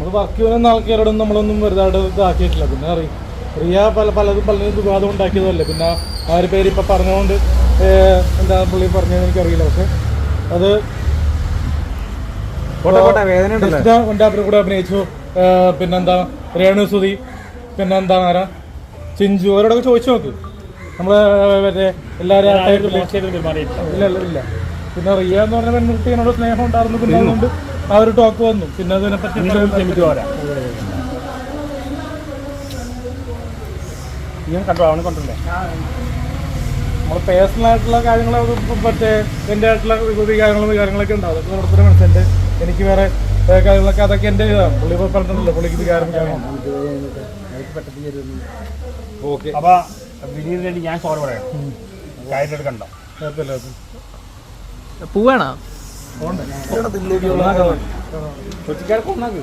നമ്മൾ വർക്ക് ചെയ്യുന്ന ആൾക്കാരോടൊന്നും നമ്മളൊന്നും വെറുതെ ഇതാക്കിയിട്ടില്ല. പിന്നെ റിയ പലതും വിവാദം ഉണ്ടാക്കിയതല്ലേ. പിന്നെ ആ ഒരു പേര് ഇപ്പം പറഞ്ഞുകൊണ്ട് എന്താ പുള്ളി പറഞ്ഞതെന്ന് എനിക്കറിയില്ല. പക്ഷെ അത് അവരുടെ കൂടെ അഭിനയിച്ചു. പിന്നെന്താ രേണുസുതി, പിന്നെന്താ ആരാ ചിഞ്ചു, അവരോടൊക്കെ ചോദിച്ചു നോക്ക്. നമ്മള് മറ്റേ എല്ലാവരും ഇല്ല. പിന്നെ റിയ എന്ന് പറഞ്ഞ പെൺകുട്ടിയോട് സ്നേഹം ഉണ്ടായിരുന്നു. പിന്നെ അതുകൊണ്ട് ആ ഒരു ടോക്ക് വന്നു. പിന്നെ അതിനെപ്പറ്റി നമ്മൾ പേഴ്സണൽ ആയിട്ടുള്ള കാര്യങ്ങൾ മറ്റേ എൻ്റെ ആയിട്ടുള്ള കാര്യങ്ങളൊക്കെ ഉണ്ടാവും. അതൊക്കെ ഓരോരുത്തരുടെ മനസ്സിൻ്റെ. എനിക്ക് വേറെ കാര്യങ്ങളൊക്കെ അതൊക്കെ എൻ്റെ ഇതാണ്. പുള്ളി ഇപ്പോൾ പറഞ്ഞിട്ടുണ്ടല്ലോ പുള്ളിക്ക് വികാരം ഓക്കെ. അപ്പോൾ വിനീതിന് ഞാൻ സോറി പറയാം. കാര്യത്തെടുക്കണ്ട. പൂവാണോ? കൊച്ചിക്കാർക്ക് ഒന്നാക്ക്.